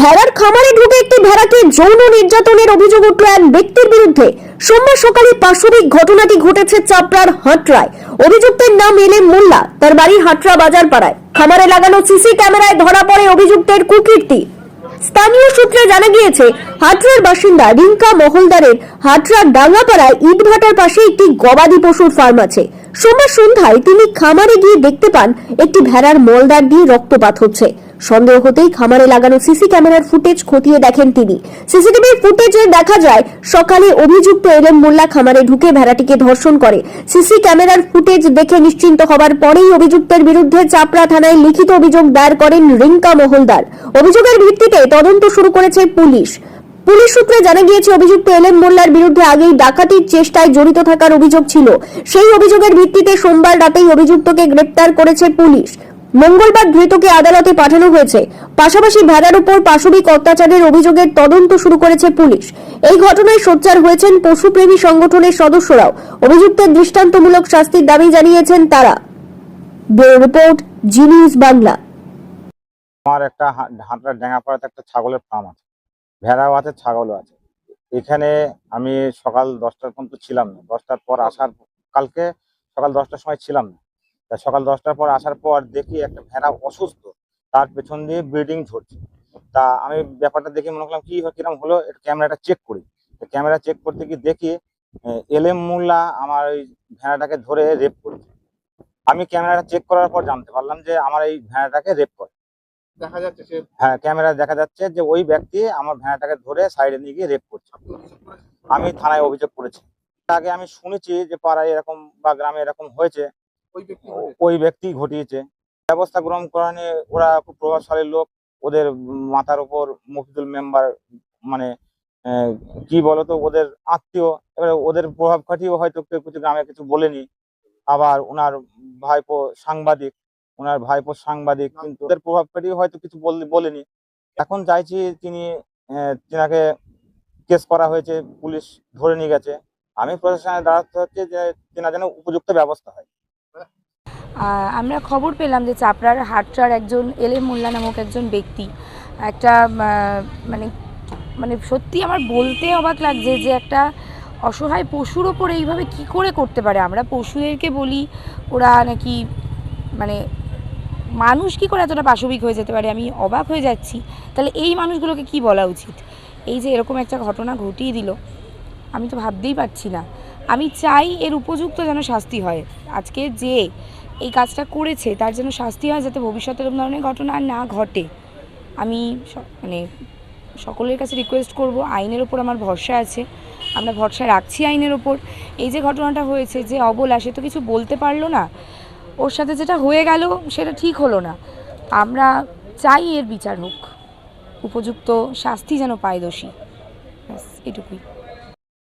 ভেড়ার খামারে ঢুকে একটি ভেড়াকে যৌন নির্যাতনের অভিযোগ উঠল এক ব্যক্তির বিরুদ্ধে। সোমবার সকালে পাশবিক ঘটনাটি ঘটেছে চাপড়ার হাটরায়। অভিযুক্তের নাম এলএম মোল্লা, তার বাড়ি হাটরা বাজার পাড়ায়। খামারে লাগানো সিসি ক্যামেরায় ধরা পড়ে অভিযুক্তের কুকীর্তি। স্থানীয় সূত্রে জানা গিয়েছে, হাটরার বাসিন্দা রিঙ্কা মহলদারের হাটরার ডাঙ্গাপাড়ায় ইটভাটার পাশে একটি গবাদি পশুর ফার্ম আছে। সোমবার সন্ধ্যায় তিনি খামারে গিয়ে দেখতে পান একটি ভেড়ার মলদ্বার দিয়ে রক্তপাত হচ্ছে। সন্দেহ হতেই খামারে লাগানো সিসি ক্যামেরার ফুটেজ খতিয়ে দেখেন তিনি। সিসিটিভির ফুটেজে দেখা যায় সকালে অভিযুক্ত এলএম মোল্লা খামারে ঢুকে ভেড়াটিকে ধর্ষণ করে। সিসি ক্যামেরার ফুটেজ দেখে নিশ্চিন্ত হবার পরেই অভিযুক্তের বিরুদ্ধে চাপড়া থানায় লিখিত অভিযোগ দায়ের করেন রিঙ্কা মহলদার। অভিযোগের ভিত্তিতে তদন্ত শুরু করেছে পুলিশ। পুলিশ সূত্রে জানা গিয়েছে, অভিযুক্ত এলএম মোল্লার বিরুদ্ধে আগেই ডাকাতির চেষ্টায় জড়িত থাকার অভিযোগ ছিল। সেই অভিযোগের ভিত্তিতে সোমবার রাতেই অভিযুক্তকে গ্রেপ্তার করেছে পুলিশ। মঙ্গলবার ধৃতকে আদালতে পাঠানো হয়েছে। পাশাপাশি ভেড়ার উপর পাশবিক অত্যাচারের অভিযোগের তদন্ত শুরু করেছে পুলিশ। এই ঘটনায় সোচ্চার হয়েছেন পশুপ্রেমী সংগঠনের সদস্যরাও। অভিযুক্তের দৃষ্টান্তমূলক শাস্তির দাবি জানিয়েছেন তারা। ব্যুরো রিপোর্ট, জি নিউজ বাংলা। আমার একটা হাটরা ডেঙ্গাপাড়াতে একটা ছাগলের ফার্ম আছে, ভেড়াও আছে, ছাগলও আছে। এখানে আমি সকাল 10টার পর্যন্ত ছিলাম না। 10টার পর আসার কালকে সকাল 10টার সময় ছিলাম না। তা সকাল 10টার পর আসার পর দেখি একটা ভেড়া অসুস্থ, তার পেছন দিয়ে ব্লিডিং ঝরছে। তা আমি ব্যাপারটা দেখে মনে করলাম কি কিরম হলো, ক্যামেরাটা চেক করি। ক্যামেরা চেক করতে গিয়ে দেখি এলএম মোল্লা আমার ওই ভেড়াটাকে ধরে রেপ করেছে। আমি ক্যামেরাটা চেক করার পর জানতে পারলাম যে আমার এই ভেড়াটাকে রেপ করে। দেখা যাচ্ছে সে হ্যাঁ, ক্যামেরা দেখা যাচ্ছে যে ওই ব্যক্তি আমার ভেড়াটাকে ধরে সাইডে নিয়ে গিয়ে রেপ করছে। আমি থানায় অভিযোগ করেছি। আগে আমি শুনেছি যে পাড়ায় এরকম বা গ্রামে এরকম হয়েছে, ওই ব্যক্তি ঘটিয়েছে। ব্যবস্থা গ্রহণ করা নিয়ে ওরা খুব প্রভাবশালী লোক, ওদের মাথার উপর মফিদুল মেম্বার, মানে কি বলতো ওদের আত্মীয়। এবারে ওদের প্রভাব খাটিয়ে হয়তো কেউ কিছু গ্রামে কিছু বলেনি। আবার ওনার ভাইপো সাংবাদিক, কিন্তু ওদের প্রভাব খাটিয়ে হয়তো কিছু বলেনি। এখন চাইছি তিনাকে কেস করা হয়েছে, পুলিশ ধরে নিয়ে গেছে। আমি প্রশাসনের দ্বারস্থ হচ্ছে যে তিনা যেন উপযুক্ত ব্যবস্থা হয়। আমরা খবর পেলাম যে চাপড়ার হাটরার একজন এলএম মোল্লা নামক একজন ব্যক্তি একটা মানে মানে সত্যি আমার বলতে অবাক লাগছে যে একটা অসহায় পশুর ওপর এইভাবে কি করে করতে পারে। আমরা পশুদেরকে বলি ওরা নাকি মানে মানুষ কি করে এতটা পাশবিক হয়ে যেতে পারে, আমি অবাক হয়ে যাচ্ছি। তাহলে এই মানুষগুলোকে কি বলা উচিত? এই যে এরকম একটা ঘটনা ঘটিয়ে দিল, আমি তো ভাবতেই পারছি না। আমি চাই এর উপযুক্ত যেন শাস্তি হয়। আজকে যে এই কাজটা করেছে তার যেন শাস্তি হয়, যাতে ভবিষ্যতে এরকম ধরনের ঘটনা আর না ঘটে। আমি মানে সকলের কাছে রিকোয়েস্ট করব, আইনের ওপর আমার ভরসা আছে, আমরা ভরসা রাখছি আইনের ওপর। এই যে ঘটনাটা হয়েছে, যে অবলা সে তো কিছু বলতে পারলো না, ওর সাথে যেটা হয়ে গেল সেটা ঠিক হলো না। আমরা চাই এর বিচার হোক, উপযুক্ত শাস্তি যেন পায় দোষী, ব্যাস এটুকুই।